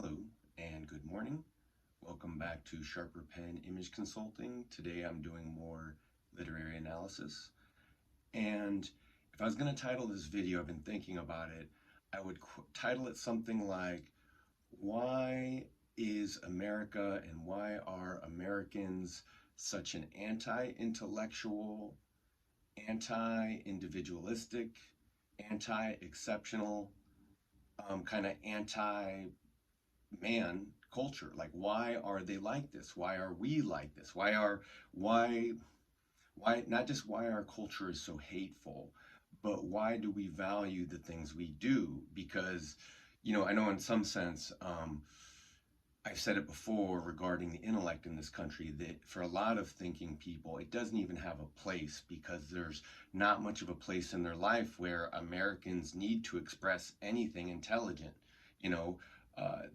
Hello and good morning. Welcome back to Sharper Pen Image Consulting. Today I'm doing more literary analysis. And if I was going to title this video, I've been thinking about it, I would title it something like, Why is America and why are Americans such an anti-intellectual, anti-individualistic, anti-exceptional, kind of anti man culture? Like, why are they like this? Why are we like this? Why not just why our culture is so hateful, but why do we value the things we do? Because I know in some sense, I've said it before regarding the intellect in this country, that for a lot of thinking people, it doesn't even have a place, because there's not much of a place in their life where Americans need to express anything intelligent. You know,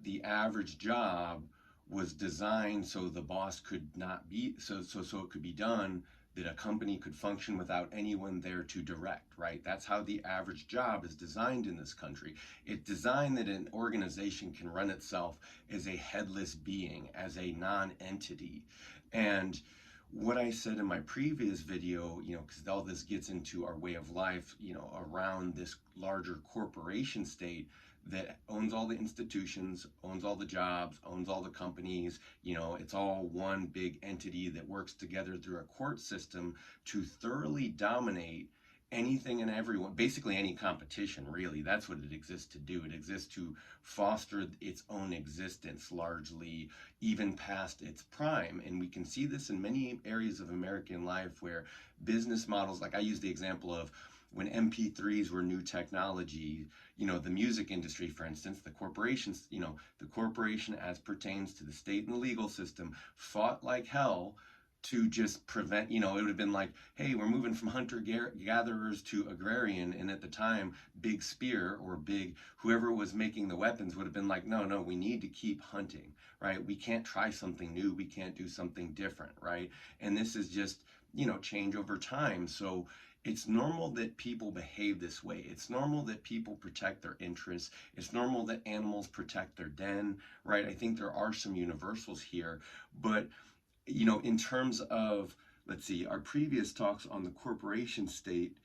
the average job was designed so the boss could not be so it could be done, that a company could function without anyone there to direct, right? That's how the average job is designed in this country. It's designed that an organization can run itself as a headless being, as a non-entity. And what I said in my previous video, because all this gets into our way of life, around this larger corporation state that owns all the institutions, owns all the jobs, owns all the companies. It's all one big entity that works together through a court system to thoroughly dominate anything and everyone, basically any competition, really. That's what it exists to do. It exists to foster its own existence, largely, even past its prime. And we can see this in many areas of American life, where business models, like I use the example of when MP3s were new technology, the music industry, for instance, the corporations, the corporation, as pertains to the state and the legal system, fought like hell to just prevent, it would have been like, hey, we're moving from hunter-gatherers to agrarian. And at the time, Big Spear, or Big, whoever was making the weapons, would have been like, no, we need to keep hunting, right? We can't try something new. We can't do something different, right? And this is just, change over time. So it's normal that people behave this way. It's normal that people protect their interests. It's normal that animals protect their den, right? I think there are some universals here. But in terms of, let's see, our previous talks on the corporation state,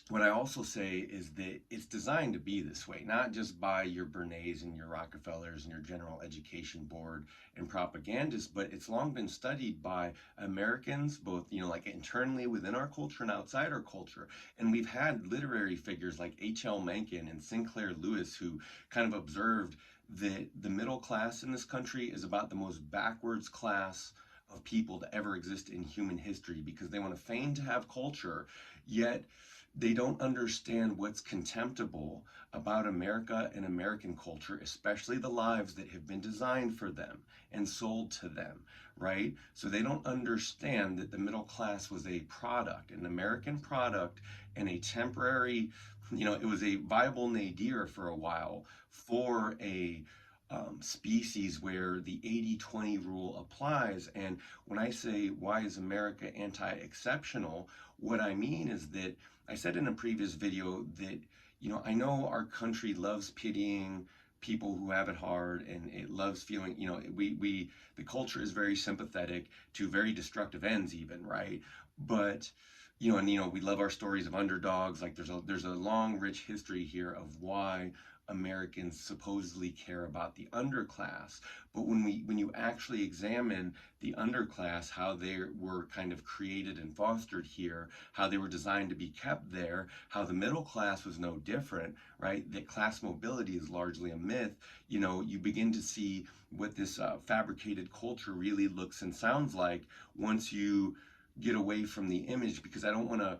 what I also say is that it's designed to be this way, not just by your Bernays and your Rockefellers and your General Education Board and propagandists, but it's long been studied by Americans, both, like internally within our culture and outside our culture. And we've had literary figures like H.L. Mencken and Sinclair Lewis, who kind of observed that the middle class in this country is about the most backwards class of people to ever exist in human history, because they want to feign to have culture, yet they don't understand what's contemptible about America and American culture, especially the lives that have been designed for them and sold to them, right? So they don't understand that the middle class was a product, an American product, and a temporary, it was a viable nadir for a while for a species where the 80-20 rule applies. And when I say, why is America anti-exceptional, what I mean is that I said in a previous video that, I know our country loves pitying people who have it hard, and it loves feeling, the culture is very sympathetic to very destructive ends even, right? But, we love our stories of underdogs. Like there's a long, rich history here of why Americans supposedly care about the underclass. But when you actually examine the underclass, how they were kind of created and fostered here, how they were designed to be kept there, how the middle class was no different, right? That class mobility is largely a myth. You begin to see what this fabricated culture really looks and sounds like once you get away from the image, because I don't want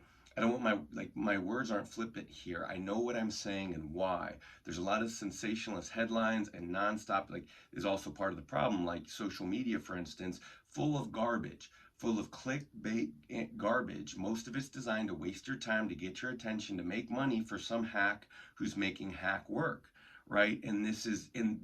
my words aren't flippant here. I know what I'm saying and why. There's a lot of sensationalist headlines and nonstop, is also part of the problem, like social media, for instance, full of garbage, full of clickbait garbage. Most of it's designed to waste your time, to get your attention, to make money for some hack who's making hack work, right? And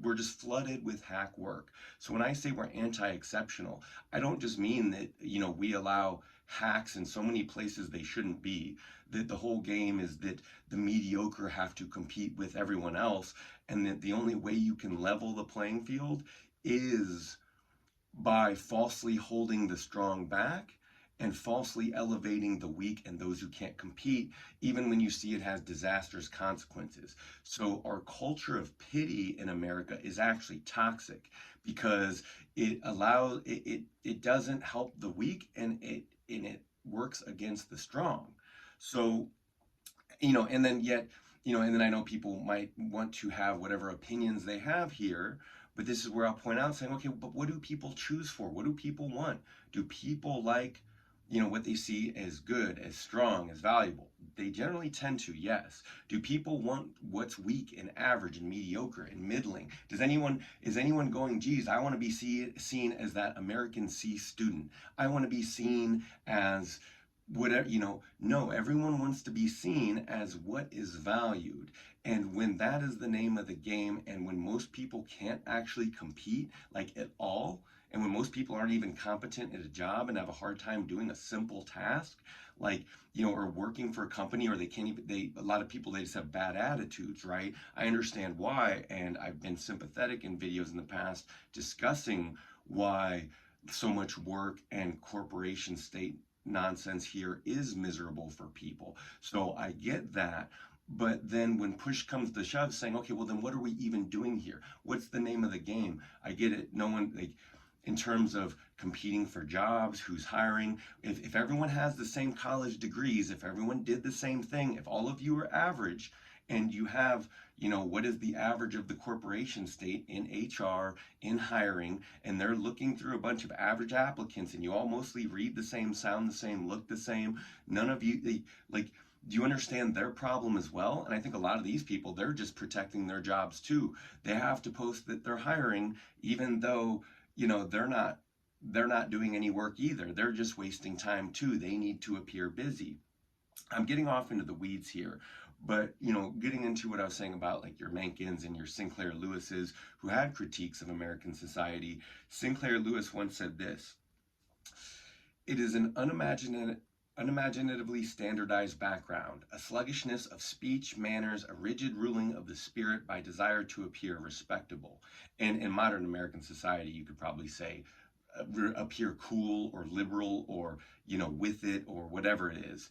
we're just flooded with hack work. So when I say we're anti-exceptional, I don't just mean that, we allow hacks in so many places they shouldn't be, that the whole game is that the mediocre have to compete with everyone else, and that the only way you can level the playing field is by falsely holding the strong back and falsely elevating the weak and those who can't compete, even when you see it has disastrous consequences. So our culture of pity in America is actually toxic because it doesn't help the weak, and it works against the strong. So, and then yet, and then I know people might want to have whatever opinions they have here, but this is where I'll point out saying, okay, but what do people choose for? What do people want? Do people like, what they see as good, as strong, as valuable? They generally tend to, yes. Do people want what's weak and average and mediocre and middling? Is anyone going, geez, I want to be seen as that American C student. I want to be seen as whatever, no, everyone wants to be seen as what is valued. And when that is the name of the game, and when most people can't actually compete like at all, and when most people aren't even competent at a job and have a hard time doing a simple task, like, or working for a company, or they can't even, a lot of people, they just have bad attitudes, right? I understand why, and I've been sympathetic in videos in the past discussing why so much work and corporation state nonsense here is miserable for people. So I get that. But then when push comes to shove, saying, okay, well, then what are we even doing here? What's the name of the game? I get it. No one, like, in terms of competing for jobs, who's hiring, if everyone has the same college degrees, if everyone did the same thing, if all of you are average, and you have, what is the average of the corporation state in HR, in hiring, and they're looking through a bunch of average applicants, and you all mostly read the same, sound the same, look the same, none of you, like, do you understand their problem as well? And I think a lot of these people, they're just protecting their jobs too. They have to post that they're hiring, even though, they're not doing any work either. They're just wasting time too. They need to appear busy. I'm getting off into the weeds here, but getting into what I was saying about like your Mencken's and your Sinclair Lewis's who had critiques of American society. Sinclair Lewis once said this: "It is an unimaginatively standardized background, a sluggishness of speech, manners, a rigid ruling of the spirit by desire to appear respectable." And in modern American society, you could probably say appear cool or liberal or, with it or whatever it is.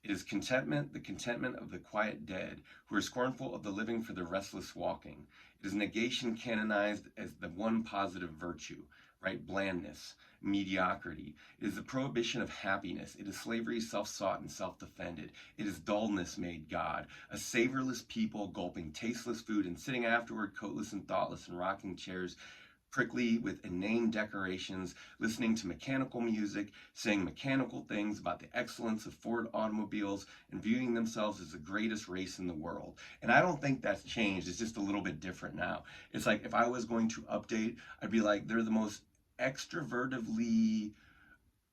It is contentment, the contentment of the quiet dead, who are scornful of the living for the restless walking. It is negation canonized as the one positive virtue, right? Blandness, mediocrity. It is the prohibition of happiness. It is slavery self-sought and self-defended. It is dullness made God. A savorless people gulping tasteless food and sitting afterward coatless and thoughtless in rocking chairs, prickly with inane decorations, listening to mechanical music, saying mechanical things about the excellence of Ford automobiles, and viewing themselves as the greatest race in the world. And I don't think that's changed. It's just a little bit different now. It's like if I was going to update, I'd be like, they're the most extrovertively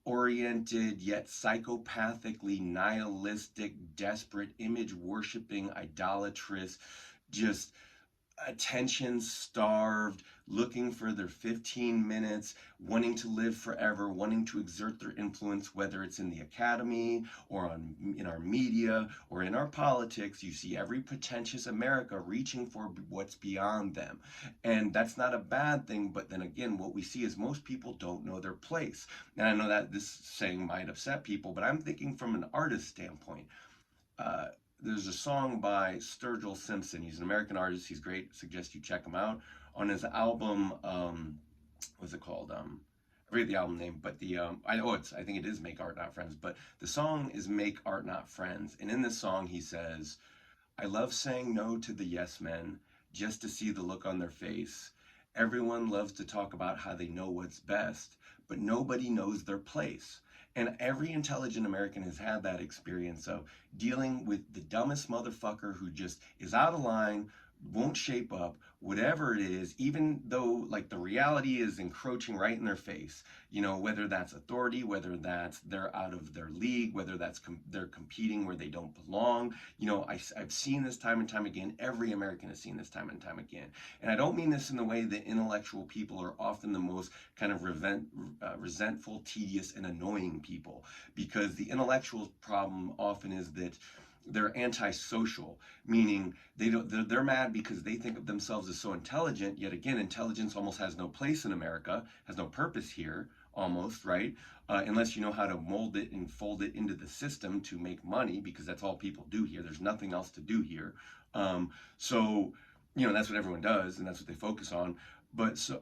oriented yet psychopathically nihilistic, desperate, image worshiping, idolatrous, just attention starved, looking for their 15 minutes, wanting to live forever, wanting to exert their influence, whether it's in the academy or in our media or in our politics. You see every pretentious America reaching for what's beyond them. And that's not a bad thing, but then again, what we see is most people don't know their place. And I know that this saying might upset people, but I'm thinking from an artist standpoint. Uh, there's a song by Sturgill Simpson. He's an American artist. He's great. Suggest you check him out. On his album, what's it called? I forget the album name, but I think it is Make Art Not Friends, but the song is Make Art Not Friends. And in this song, he says, "I love saying no to the yes men just to see the look on their face. Everyone loves to talk about how they know what's best, but nobody knows their place." And every intelligent American has had that experience of dealing with the dumbest motherfucker who just is out of line, won't shape up, whatever it is, even though like the reality is encroaching right in their face, whether that's authority, whether that's they're out of their league, whether that's they're competing where they don't belong. I've seen this time and time again. Every American has seen this time and time again. And I don't mean this in the way that intellectual people are often the most kind of resentful, tedious, and annoying people, because the intellectual problem often is that they're antisocial, meaning they're mad because they think of themselves as so intelligent. Yet again, intelligence almost has no place in America, has no purpose here, almost, right? Unless you know how to mold it and fold it into the system to make money, because that's all people do here. There's nothing else to do here. So that's what everyone does, and that's what they focus on. But so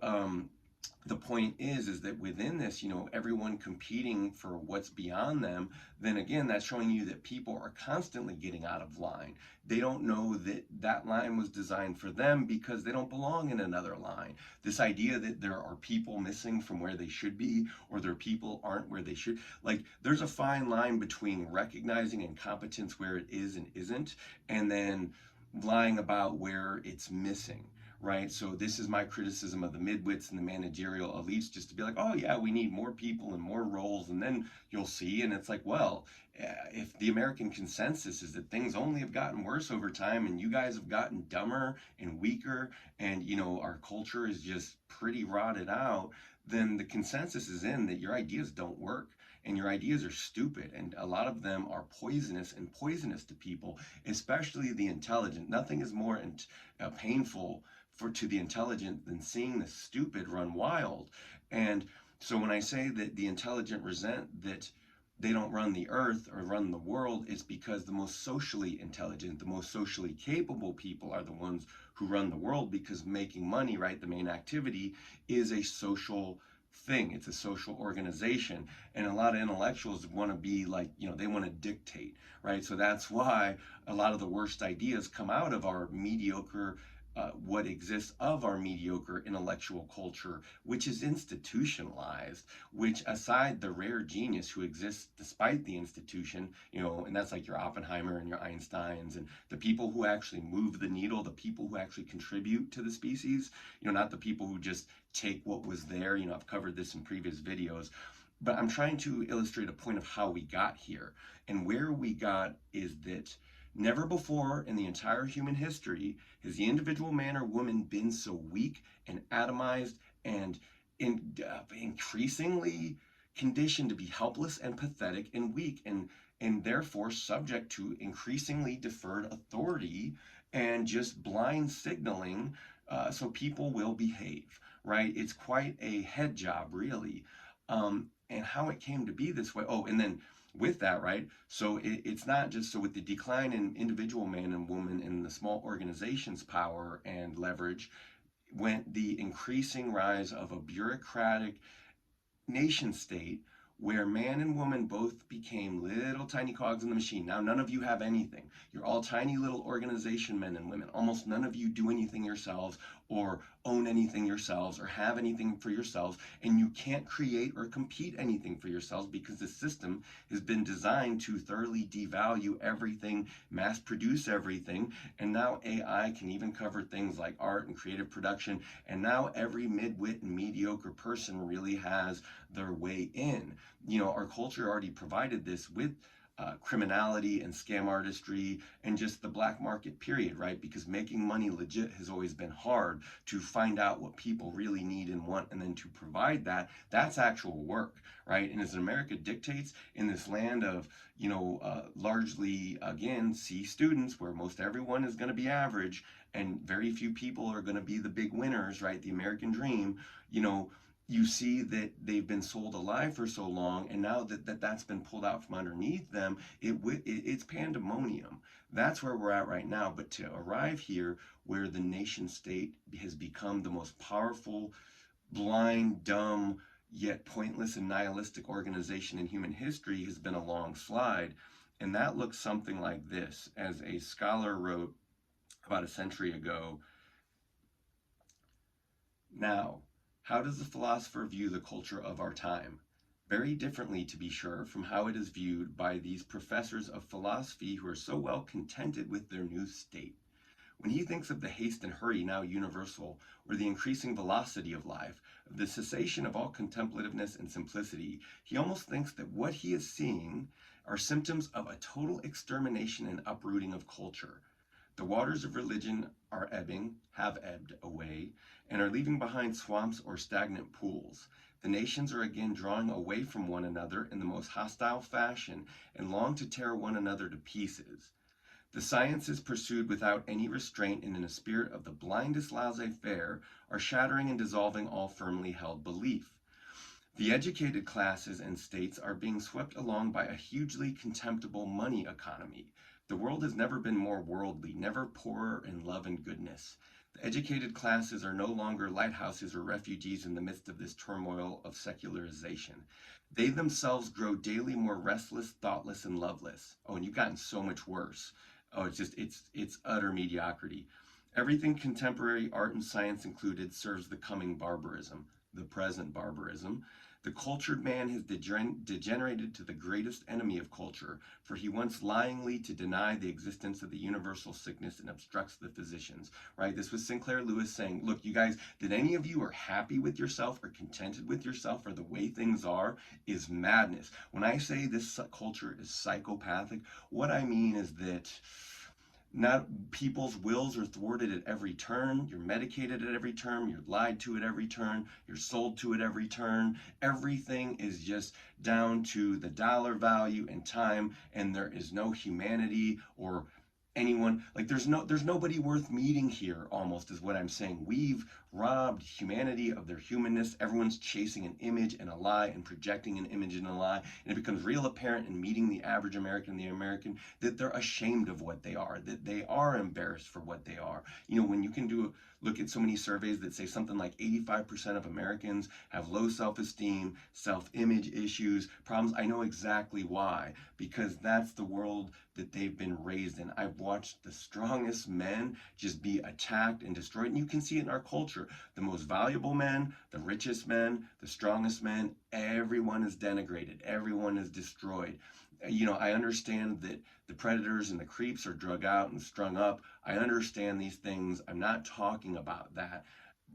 the point is that within this, everyone competing for what's beyond them, then again, that's showing you that people are constantly getting out of line. They don't know that that line was designed for them because they don't belong in another line. This idea that there are people missing from where they should be, or their people aren't where they should, like, there's a fine line between recognizing incompetence where it is and isn't, and then lying about where it's missing. Right? So this is my criticism of the midwits and the managerial elites, just to be like, oh yeah, we need more people and more roles, and then you'll see. And it's like, well, if the American consensus is that things only have gotten worse over time, and you guys have gotten dumber and weaker, and our culture is just pretty rotted out, then the consensus is in that your ideas don't work. And your ideas are stupid, and a lot of them are poisonous to people, especially the intelligent. Nothing is more painful to the intelligent than seeing the stupid run wild. And so when I say that the intelligent resent that they don't run the earth or run the world, it's because the most socially intelligent, the most socially capable people are the ones who run the world, because making money, right, the main activity, is a social thing. It's a social organization. And a lot of intellectuals want to be like, they want to dictate, right? So that's why a lot of the worst ideas come out of our mediocre, what exists of our mediocre intellectual culture, which is institutionalized, which, aside the rare genius who exists despite the institution, and that's like your Oppenheimer and your Einsteins, and the people who actually move the needle, the people who actually contribute to the species, not the people who just take what was there. I've covered this in previous videos, but I'm trying to illustrate a point of how we got here. And where we got is that never before in the entire human history has the individual man or woman been so weak and atomized and increasingly conditioned to be helpless and pathetic and weak, and therefore subject to increasingly deferred authority and just blind signaling, so people will behave, right? It's quite a head job, really. And how it came to be this way. Oh, and then with that, right? So it's not just, so with the decline in individual man and woman and the small organization's power and leverage, went the increasing rise of a bureaucratic nation state where man and woman both became little tiny cogs in the machine. Now, none of you have anything. You're all tiny little organization men and women. Almost none of you do anything yourselves, or own anything yourselves, or have anything for yourselves, and you can't create or compete anything for yourselves, because the system has been designed to thoroughly devalue everything, mass produce everything, and now AI can even cover things like art and creative production, and now every midwit and mediocre person really has their way in. Our culture already provided this with criminality and scam artistry and just the black market, period, right? Because making money legit has always been hard. To find out what people really need and want, and then to provide that, that's actual work, right? And as America dictates, in this land of, largely, again, C students, where most everyone is going to be average and very few people are going to be the big winners, right? The American dream, you see that they've been sold alive for so long, and now that's been pulled out from underneath them, it's pandemonium. That's where we're at right now. But to arrive here, where the nation state has become the most powerful, blind, dumb, yet pointless and nihilistic organization in human history, has been a long slide. And that looks something like this. As a scholar wrote about a century ago, now, how does the philosopher view the culture of our time? Very differently, to be sure, from how it is viewed by these professors of philosophy who are so well contented with their new state. When he thinks of the haste and hurry now universal, or the increasing velocity of life, of the cessation of all contemplativeness and simplicity, he almost thinks that what he is seeing are symptoms of a total extermination and uprooting of culture. The waters of religion are ebbing, have ebbed away, and are leaving behind swamps or stagnant pools. The nations are again drawing away from one another in the most hostile fashion and long to tear one another to pieces. The sciences pursued without any restraint and in a spirit of the blindest laissez-faire are shattering and dissolving all firmly held belief. The educated classes and states are being swept along by a hugely contemptible money economy. The world has never been more worldly, never poorer in love and goodness. The educated classes are no longer lighthouses or refugees in the midst of this turmoil of secularization. They themselves grow daily more restless, thoughtless, and loveless. Oh, and you've gotten so much worse. Oh, it's utter mediocrity. Everything contemporary art and science included serves the coming barbarism, the present barbarism. The cultured man has degenerated to the greatest enemy of culture, for he wants lyingly to deny the existence of the universal sickness and obstructs the physicians. Right? This was Sinclair Lewis saying, look, you guys, that any of you are happy with yourself or contented with yourself or the way things are is madness. When I say this culture is psychopathic, what I mean is that not people's wills are thwarted at every turn. You're medicated at every turn. You're lied to at every turn. You're sold to at every turn. Everything is just down to the dollar value and time, and there is no humanity or anyone. Like there's nobody worth meeting here, almost is what I'm saying. We've robbed humanity of their humanness. Everyone's chasing an image and a lie and projecting an image and a lie, and it becomes real apparent in meeting the average American, the American, that they're ashamed of what they are, that they are embarrassed for what they are. You know, when you can look at so many surveys that say something like 85% of Americans have low self-esteem, self-image issues, problems. I know exactly why, because that's the world that they've been raised in. I've watched the strongest men just be attacked and destroyed, and you can see it in our culture. The most valuable men, the richest men, the strongest men, everyone is denigrated, everyone is destroyed. You know, I understand that the predators and the creeps are drug out and strung up. I understand these things. I'm not talking about that.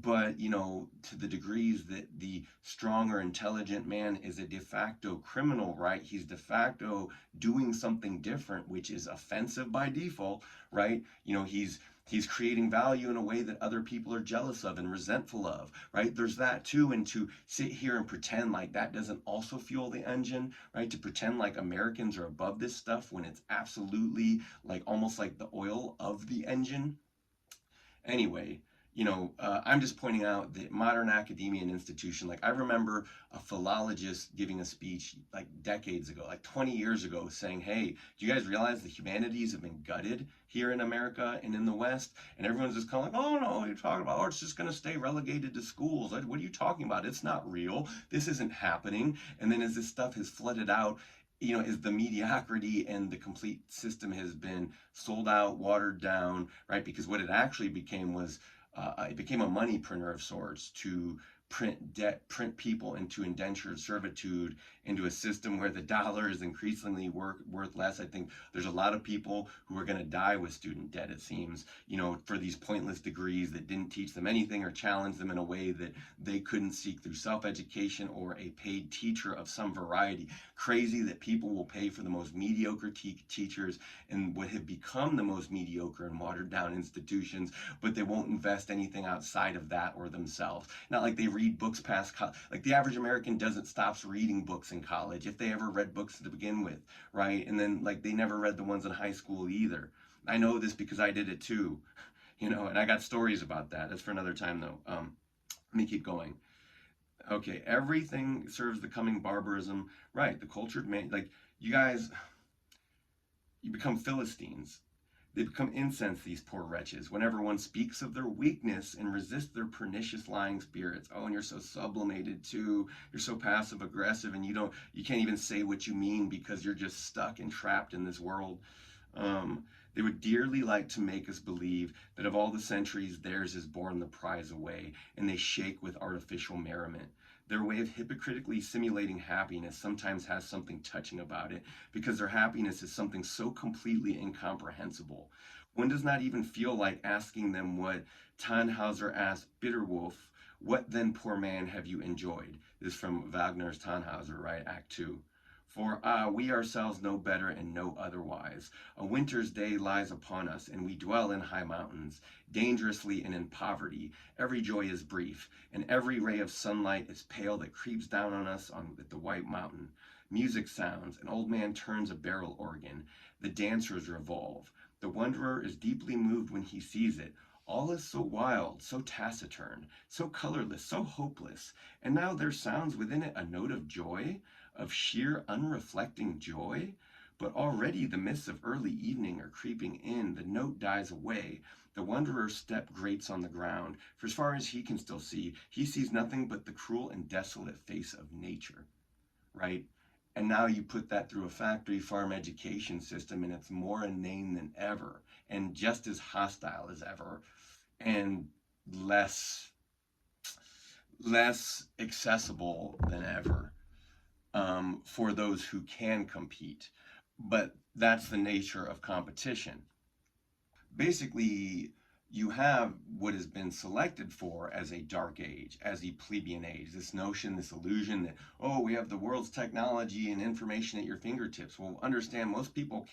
But, you know, to the degrees that the stronger, intelligent man is a de facto criminal, right? He's de facto doing something different, which is offensive by default, right? You know, he's creating value in a way that other people are jealous of and resentful of, right? There's that too. And to sit here and pretend like that doesn't also fuel the engine, right? To pretend like Americans are above this stuff when it's absolutely like almost like the oil of the engine. Anyway, you know, I'm just pointing out that modern academia and institution, like I remember a philologist giving a speech like decades ago, like 20 years ago, saying, hey, do you guys realize the humanities have been gutted here in America and in the West? And everyone's just kind of like, oh no, what are you talking about? Oh, it's just going to stay relegated to schools. Like, what are you talking about? It's not real. This isn't happening. And then as this stuff has flooded out, you know, is the mediocrity and the complete system has been sold out, watered down, right? Because what it actually became was it became a money printer of sorts to print debt, print people into indentured servitude, into a system where the dollar is increasingly worth less. I think there's a lot of people who are going to die with student debt, it seems, you know, for these pointless degrees that didn't teach them anything or challenge them in a way that they couldn't seek through self-education or a paid teacher of some variety. Crazy that people will pay for the most mediocre teachers in what have become the most mediocre and watered down institutions, but they won't invest anything outside of that or themselves. Not like they read books past college. Like the average American doesn't stops reading books in college if they ever read books to begin with, right? And then like they never read the ones in high school either. I know this because I did it too, you know, and I got stories about that. That's for another time though. Let me keep going. Okay, everything serves the coming barbarism, right? The cultured man, like you guys, you become Philistines. They become incense, these poor wretches, whenever one speaks of their weakness and resist their pernicious lying spirits. Oh, and you're so sublimated too. You're so passive aggressive, and you can't even say what you mean because you're just stuck and trapped in this world. They would dearly like to make us believe that of all the centuries, theirs is borne the prize away, and they shake with artificial merriment. Their way of hypocritically simulating happiness sometimes has something touching about it, because their happiness is something so completely incomprehensible. One does not even feel like asking them what Tannhauser asked Bitterwolf, what then, poor man, have you enjoyed? This is from Wagner's Tannhauser, right? Act 2. For we ourselves know better and know otherwise. A winter's day lies upon us, and we dwell in high mountains, dangerously and in poverty. Every joy is brief, and every ray of sunlight is pale that creeps down on us on the white mountain. Music sounds, an old man turns a barrel organ, the dancers revolve. The wanderer is deeply moved when he sees it. All is so wild, so taciturn, so colorless, so hopeless, and now there sounds within it a note of joy, of sheer unreflecting joy. But already the mists of early evening are creeping in, the note dies away, the wanderer's step grates on the ground, for as far as he can still see, he sees nothing but the cruel and desolate face of nature, right? And now you put that through a factory farm education system, and it's more inane than ever, and just as hostile as ever, and less less accessible than ever, for those who can compete. But that's the nature of competition. Basically, you have what has been selected for as a dark age, as a plebeian age. This notion, this illusion that, oh, we have the world's technology and information at your fingertips. Well, understand most people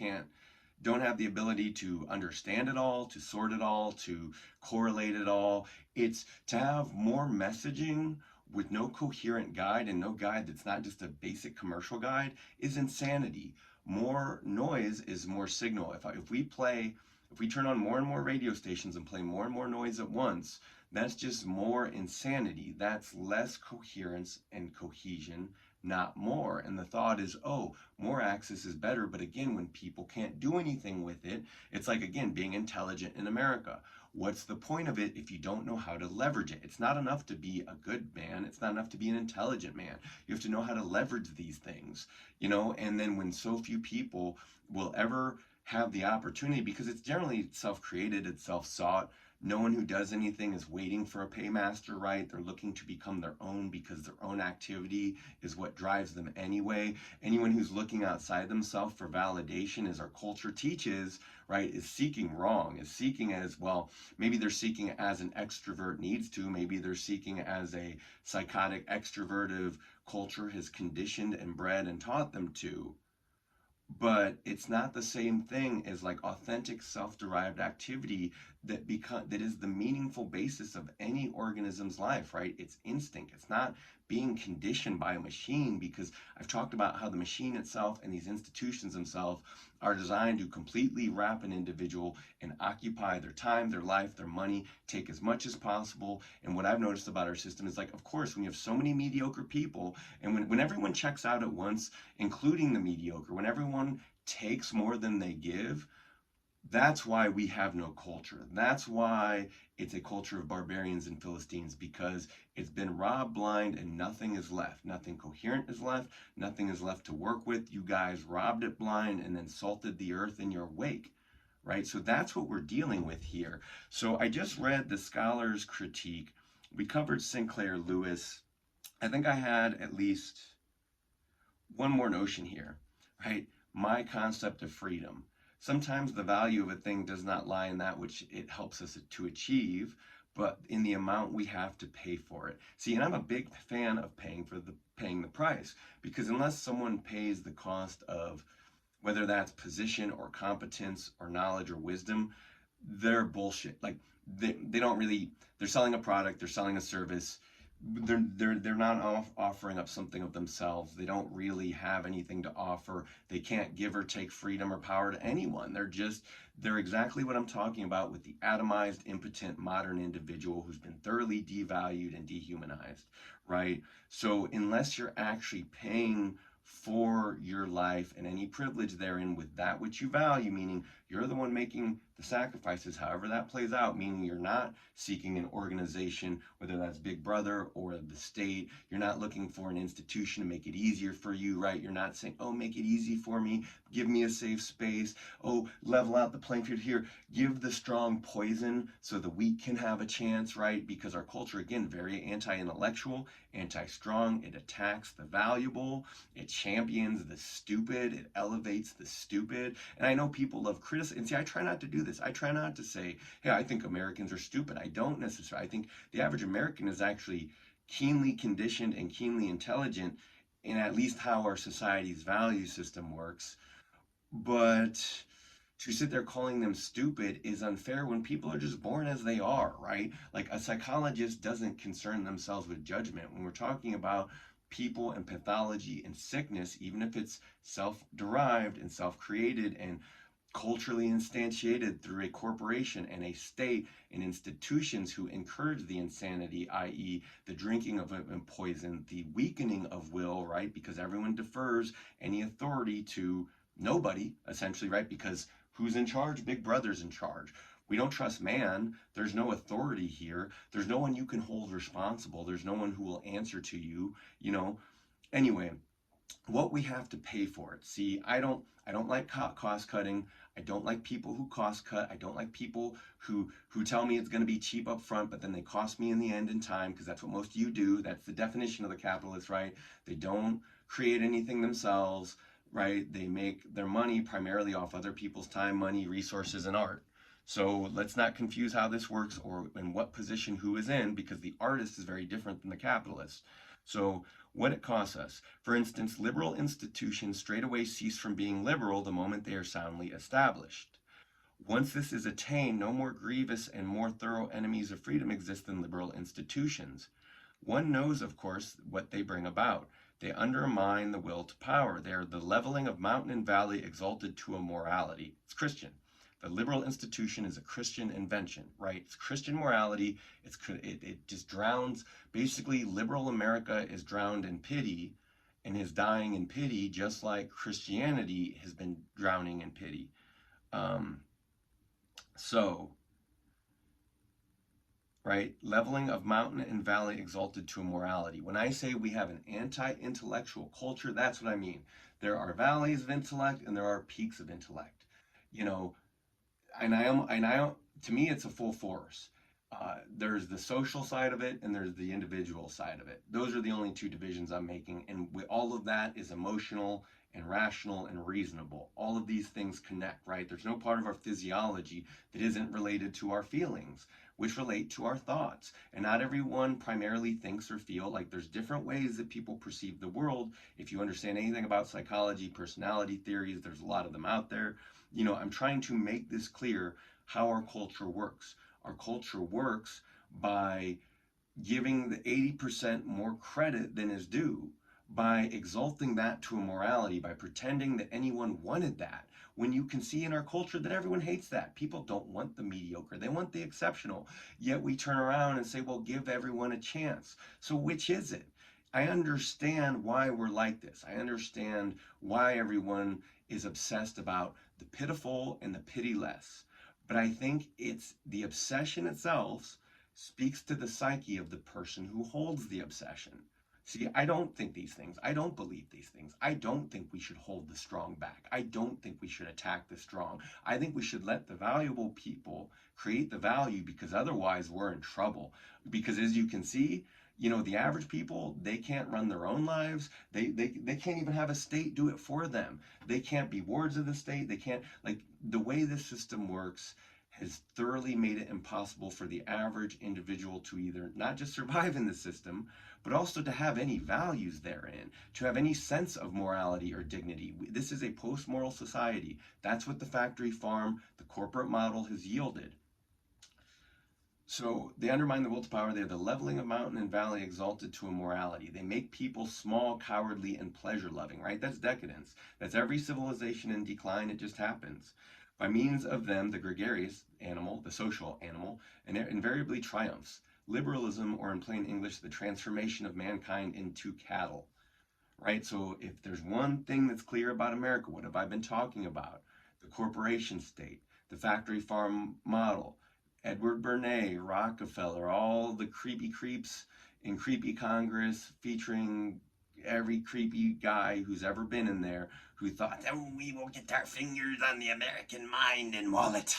don't have the ability to understand it all, to sort it all, to correlate it all. It's to have more messaging with no coherent guide, and no guide that's not just a basic commercial guide, is insanity. More noise is more signal. If we turn on more and more radio stations and play more and more noise at once, that's just more insanity. That's less coherence and cohesion, not more. And the thought is, oh, more access is better. But again, when people can't do anything with it, it's like, again, being intelligent in America. What's the point of it if you don't know how to leverage it? It's not enough to be a good man. It's not enough to be an intelligent man. You have to know how to leverage these things, and then when so few people will ever have the opportunity, because it's generally self-created, it's self-sought. No one who does anything is waiting for a paymaster, right? They're looking to become their own because their own activity is what drives them anyway. Anyone who's looking outside themselves for validation, as our culture teaches, right, is seeking wrong, is seeking as, well, maybe they're seeking as an extrovert needs to, maybe they're seeking as a psychotic extrovertive culture has conditioned and bred and taught them to. But it's not the same thing as like authentic self-derived activity that is the meaningful basis of any organism's life, right? It's instinct. It's not being conditioned by a machine, because I've talked about how the machine itself and these institutions themselves are designed to completely wrap an individual and occupy their time, their life, their money, take as much as possible. And what I've noticed about our system is, like, of course, when you have so many mediocre people, and when everyone checks out at once, including the mediocre, when everyone takes more than they give, that's why we have no culture. That's why it's a culture of barbarians and Philistines, because it's been robbed blind and nothing is left. Nothing coherent is left. Nothing is left to work with. You guys robbed it blind and then salted the earth in your wake, right? So that's what we're dealing with here. So I just read the scholar's critique. We covered Sinclair Lewis. I think I had at least one more notion here, right? My concept of freedom. Sometimes the value of a thing does not lie in that which it helps us to achieve, but in the amount we have to pay for it. See, and I'm a big fan of paying the price, because unless someone pays the cost of, whether that's position or competence or knowledge or wisdom, they're bullshit. Like, they don't really, they're selling a product, they're selling a service. They're not offering up something of themselves. They don't really have anything to offer. They can't give or take freedom or power to anyone. They're exactly what I'm talking about with the atomized, impotent modern individual who's been thoroughly devalued and dehumanized, right? So unless you're actually paying for your life and any privilege therein with that which you value, meaning you're the one making the sacrifices, however that plays out, meaning you're not seeking an organization, whether that's Big Brother or the state. You're not looking for an institution to make it easier for you, right? You're not saying, oh, make it easy for me, give me a safe space, oh, level out the playing field here, give the strong poison so the weak can have a chance, right? Because our culture, again, very anti-intellectual, anti-strong. It attacks the valuable, it champions the stupid, it elevates the stupid. And I know people love criticism criticize. And see, I try not to do this. I try not to say, hey, I think Americans are stupid. I don't necessarily. I think the average American is actually keenly conditioned and keenly intelligent in at least how our society's value system works. But to sit there calling them stupid is unfair when people are just born as they are, right? Like a psychologist doesn't concern themselves with judgment. When we're talking about people and pathology and sickness, even if it's self-derived and self-created and culturally instantiated through a corporation and a state and institutions who encourage the insanity, i.e., the drinking of poison, the weakening of will, right? Because everyone defers any authority to nobody, essentially, right? Because who's in charge? Big Brother's in charge. We don't trust man. There's no authority here. There's no one you can hold responsible. There's no one who will answer to you, you know. Anyway, what we have to pay for it. See, I don't like cost cutting. I don't like people who cost cut. I don't like people who tell me it's going to be cheap up front, but then they cost me in the end in time, because that's what most of you do. That's the definition of the capitalist, right? They don't create anything themselves, right? They make their money primarily off other people's time, money, resources, and art. So let's not confuse how this works or in what position who is in, because the artist is very different than the capitalist. So what it costs us. For instance, liberal institutions straightaway cease from being liberal the moment they are soundly established. Once this is attained, no more grievous and more thorough enemies of freedom exist than liberal institutions. One knows, of course, what they bring about. They undermine the will to power. They are the leveling of mountain and valley exalted to a morality. It's Christian. The liberal institution is a Christian invention, right? It's Christian morality. It just drowns. Basically, liberal America is drowned in pity and is dying in pity, just like Christianity has been drowning in pity. Right? Leveling of mountain and valley exalted to a morality. When I say we have an anti-intellectual culture, that's what I mean. There are valleys of intellect and there are peaks of intellect. You know, to me, it's a full force. There's the social side of it and there's the individual side of it. Those are the only two divisions I'm making, and all of that is emotional and rational and reasonable. All of these things connect, right? There's no part of our physiology that isn't related to our feelings, which relate to our thoughts. And not everyone primarily thinks or feel. Like, there's different ways that people perceive the world. If you understand anything about psychology, personality theories, there's a lot of them out there. You know, I'm trying to make this clear how our culture works. Our culture works by giving the 80% more credit than is due, by exalting that to a morality, by pretending that anyone wanted that, when you can see in our culture that everyone hates that. People don't want the mediocre, they want the exceptional. Yet we turn around and say, well, give everyone a chance. So which is it? I understand why we're like this. I understand why everyone is obsessed about the pitiful and the pitiless. But I think it's the obsession itself speaks to the psyche of the person who holds the obsession. See, I don't think these things. I don't believe these things. I don't think we should hold the strong back. I don't think we should attack the strong. I think we should let the valuable people create the value, because otherwise we're in trouble. Because as you can see, you know, the average people, they can't run their own lives. They can't even have a state do it for them. They can't be wards of the state. They can't, like, the way this system works has thoroughly made it impossible for the average individual to either not just survive in the system, but also to have any values therein, to have any sense of morality or dignity. This is a post-moral society. That's what the factory farm, the corporate model has yielded. So they undermine the will to power. They're the leveling of mountain and valley exalted to a morality. They make people small, cowardly, and pleasure-loving, right? That's decadence. That's every civilization in decline. It just happens. By means of them, the gregarious animal, the social animal, invariably triumphs. Liberalism, or in plain English, the transformation of mankind into cattle, right? So if there's one thing that's clear about America, what have I been talking about? The corporation state, the factory farm model, Edward Bernays, Rockefeller, all the creepy creeps in creepy Congress, featuring every creepy guy who's ever been in there, who thought, oh, we will get our fingers on the American mind and wallet,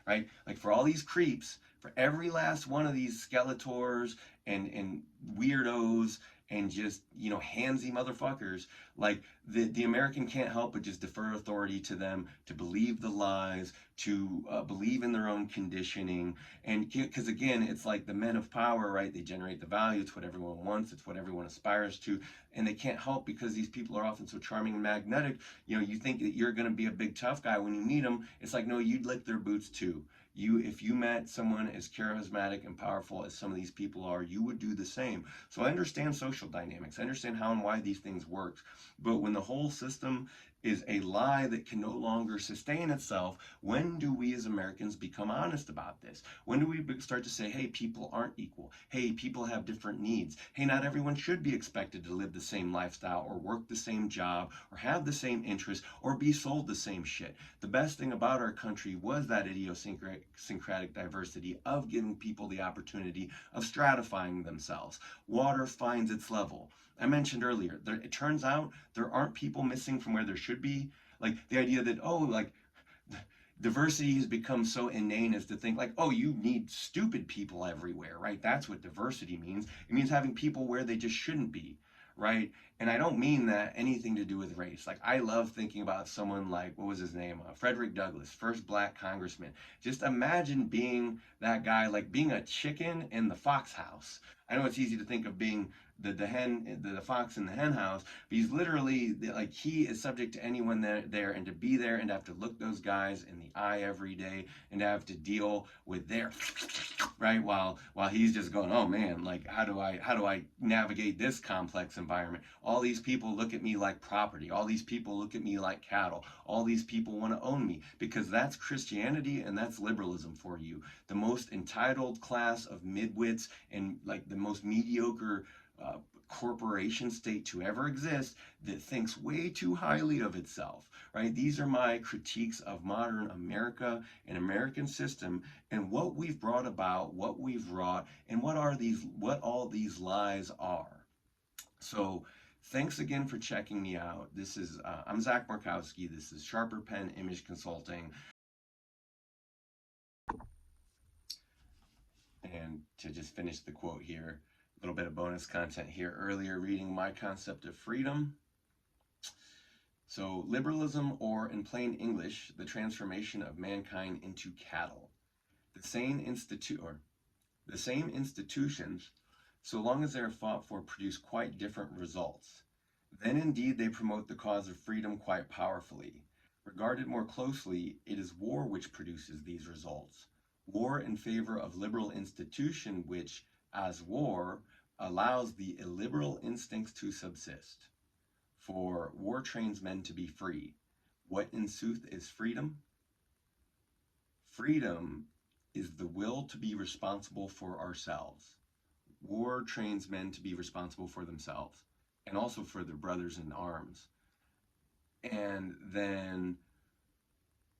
right? Like, for all these creeps, for every last one of these Skeletors and weirdos and just, handsy motherfuckers. Like the American can't help but just defer authority to them, to believe the lies, to believe in their own conditioning. And because again, it's like the men of power, right? They generate the value. It's what everyone wants. It's what everyone aspires to. And they can't help, because these people are often so charming and magnetic. You think that you're going to be a big tough guy when you meet them. It's like, no, you'd lick their boots too. If you met someone as charismatic and powerful as some of these people are, you would do the same. So I understand social dynamics. I understand how and why these things work. But when the whole system is a lie that can no longer sustain itself, when do we as Americans become honest about this? When do we start to say, hey, people aren't equal? Hey, people have different needs. Hey, not everyone should be expected to live the same lifestyle or work the same job or have the same interests or be sold the same shit. The best thing about our country was that idiosyncratic diversity of giving people the opportunity of stratifying themselves. Water finds its level. I mentioned earlier, it turns out there aren't people missing from where there should be. Like the idea that, oh, like diversity has become so inane as to think like, oh, you need stupid people everywhere, right? That's what diversity means. It means having people where they just shouldn't be, right? And I don't mean that anything to do with race. Like, I love thinking about someone like, what was his name? Frederick Douglass, first black congressman. Just imagine being that guy, like being a chicken in the fox house. I know it's easy to think of being the fox in the hen house, but he's literally like, he is subject to anyone there, and to be there and to have to look those guys in the eye every day and to have to deal with their right, while he's just going, oh man, like how do I navigate this complex environment? All these people look at me like property. All these people look at me like cattle. All these people want to own me, because that's Christianity and that's liberalism for you. The most entitled class of midwits and like the most mediocre uh, corporation state to ever exist, that thinks way too highly of itself, right? These are my critiques of modern America and American system, and what we've brought about, what we've wrought, and what all these lies are. So thanks again for checking me out. I'm Zach Markowski. This is Sharper Pen Image Consulting. And to just finish the quote here, a little bit of bonus content here earlier, reading My Concept of Freedom. So, liberalism, or in plain English, the transformation of mankind into cattle. The same institutions, so long as they are fought for, produce quite different results. Then indeed they promote the cause of freedom quite powerfully. Regarded more closely, it is war which produces these results. War in favor of liberal institution which, as war, allows the illiberal instincts to subsist. For war trains men to be free. What in sooth is freedom? Freedom is the will to be responsible for ourselves. War trains men to be responsible for themselves and also for their brothers in arms. And then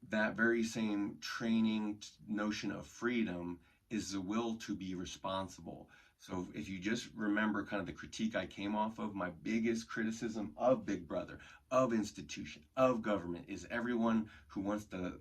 that very same training notion of freedom is the will to be responsible. So if you just remember kind of the critique I came off of, my biggest criticism of Big Brother, of institution, of government, is everyone who wants to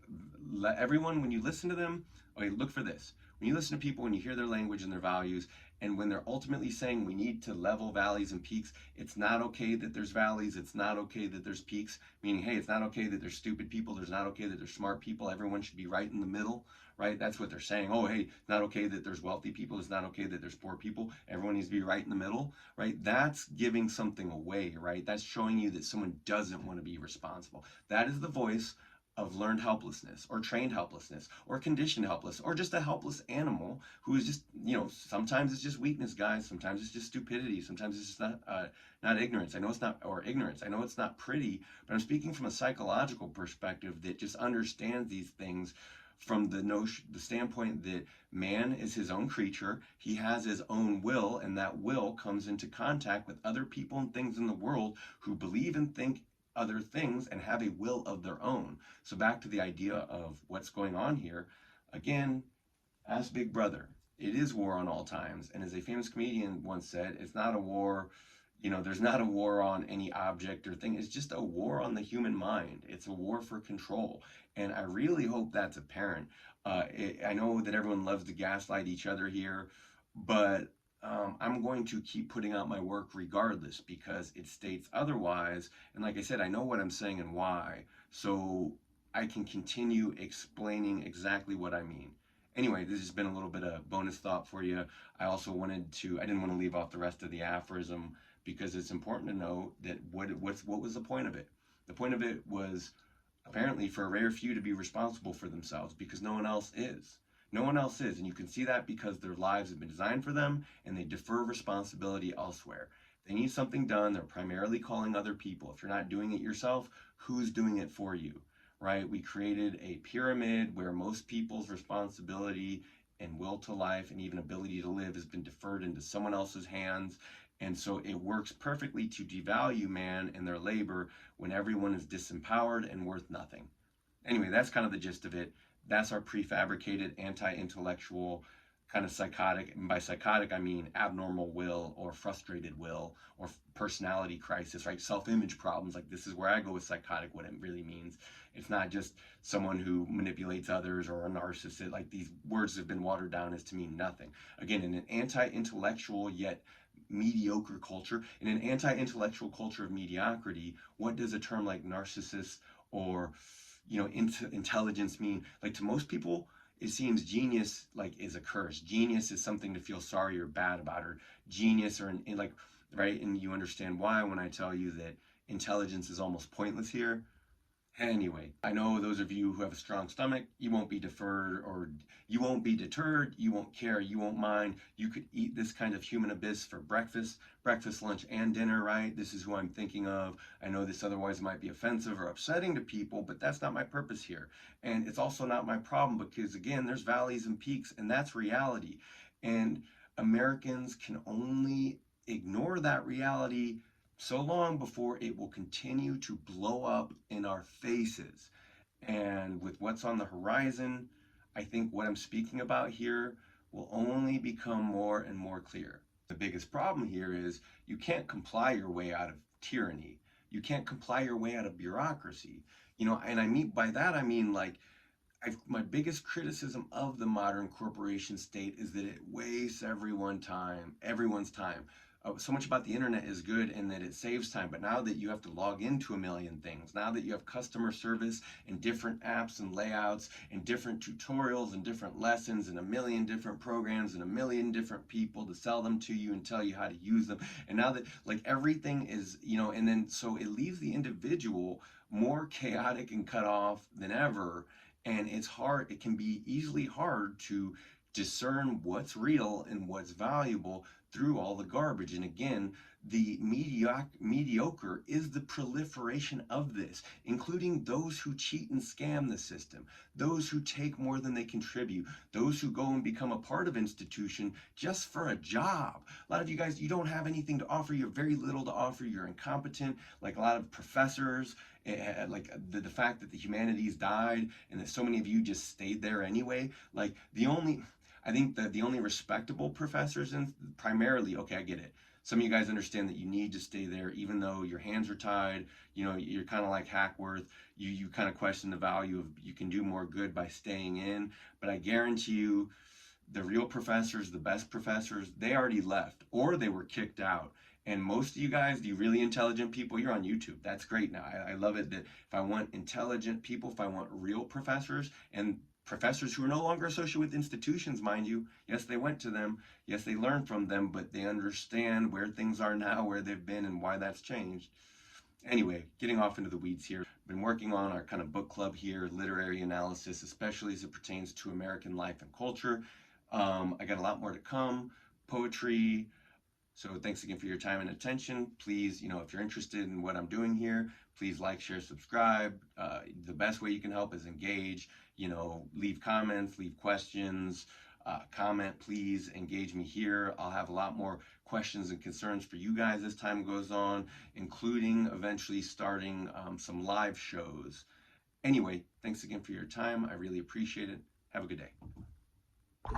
everyone, when you listen to them, okay, look for this. When you listen to people, when you hear their language and their values, and when they're ultimately saying we need to level valleys and peaks, it's not okay that there's valleys, it's not okay that there's peaks, meaning, hey, it's not okay that there's stupid people, there's not okay that there's smart people, everyone should be right in the middle, right? That's what they're saying. Oh, hey, it's not okay that there's wealthy people, it's not okay that there's poor people, everyone needs to be right in the middle, right? That's giving something away, right? That's showing you that someone doesn't want to be responsible. That is the voice of learned helplessness or trained helplessness or conditioned helplessness, or just a helpless animal who is just, sometimes it's just weakness, guys. Sometimes it's just stupidity. Sometimes it's just not ignorance. I know it's not, or ignorance. I know it's not pretty, but I'm speaking from a psychological perspective that just understands these things from the standpoint that man is his own creature. He has his own will, and that will comes into contact with other people and things in the world who believe and think other things and have a will of their own. So back to the idea of what's going on here, again, ask Big Brother. It is war on all times. And as a famous comedian once said, it's not a war, there's not a war on any object or thing. It's just a war on the human mind. It's a war for control. And I really hope that's apparent. I know that everyone loves to gaslight each other here, but I'm going to keep putting out my work regardless because it states otherwise. And like I said, I know what I'm saying and why. So I can continue explaining exactly what I mean. Anyway, this has been a little bit of bonus thought for you. I didn't want to leave off the rest of the aphorism because it's important to know that what was the point of it? The point of it was apparently for a rare few to be responsible for themselves because no one else is. No one else is, and you can see that because their lives have been designed for them and they defer responsibility elsewhere. They need something done, they're primarily calling other people. If you're not doing it yourself, who's doing it for you? Right? We created a pyramid where most people's responsibility and will to life and even ability to live has been deferred into someone else's hands. And so it works perfectly to devalue man and their labor when everyone is disempowered and worth nothing. Anyway, that's kind of the gist of it. That's our prefabricated, anti intellectual, kind of psychotic. And by psychotic, I mean abnormal will or frustrated will or personality crisis, right? Self image problems. Like, this is where I go with psychotic, what it really means. It's not just someone who manipulates others or a narcissist. Like, these words have been watered down as to mean nothing. Again, in an anti intellectual yet mediocre culture, in an anti intellectual culture of mediocrity, what does a term like narcissist or intelligence mean? Like, to most people it seems genius like is a curse. Genius is something to feel sorry or bad about, or genius or like, right? And you understand why when I tell you that intelligence is almost pointless here. Anyway, I know those of you who have a strong stomach, you won't be deferred or you won't be deterred, you won't care, you won't mind. You could eat this kind of human abyss for breakfast, lunch, and dinner, right? This is who I'm thinking of. I know this otherwise might be offensive or upsetting to people, but that's not my purpose here. And it's also not my problem because, again, there's valleys and peaks, and that's reality. And Americans can only ignore that reality so long before it will continue to blow up in our faces. And with what's on the horizon, I think what I'm speaking about here will only become more and more clear. The biggest problem here is you can't comply your way out of tyranny. You can't comply your way out of bureaucracy. And I mean by that, I mean like my biggest criticism of the modern corporation state is that it wastes everyone's time. So much about the internet is good in that it saves time, but now that you have to log into a million things, now that you have customer service and different apps and layouts and different tutorials and different lessons and a million different programs and a million different people to sell them to you and tell you how to use them, and now that like everything is, and then so it leaves the individual more chaotic and cut off than ever. And it can be easily hard to discern what's real and what's valuable through all the garbage. And again, the mediocre is the proliferation of this, including those who cheat and scam the system, those who take more than they contribute, those who go and become a part of institution just for a job. A lot of you guys, you don't have anything to offer. You have very little to offer. You're incompetent. Like a lot of professors, like the fact that the humanities died and that so many of you just stayed there anyway. Like I think that the only respectable professors, and primarily, okay, I get it. Some of you guys understand that you need to stay there, even though your hands are tied. You're kind of like Hackworth. You kind of question the value of you can do more good by staying in. But I guarantee you, the real professors, the best professors, they already left or they were kicked out. And most of you guys, you really intelligent people, you're on YouTube. That's great now. I love it that if I want intelligent people, if I want real professors and professors who are no longer associated with institutions, mind you, yes, they went to them, yes, they learned from them, but they understand where things are now, where they've been, and why that's changed. Anyway, getting off into the weeds here. Been working on our kind of book club here, literary analysis, especially as it pertains to American life and culture. I got a lot more to come, poetry. So thanks again for your time and attention. Please, if you're interested in what I'm doing here, please like, share, subscribe. The best way you can help is engage, leave comments, leave questions, comment, please engage me here. I'll have a lot more questions and concerns for you guys as time goes on, including eventually starting some live shows. Anyway, thanks again for your time. I really appreciate it. Have a good day.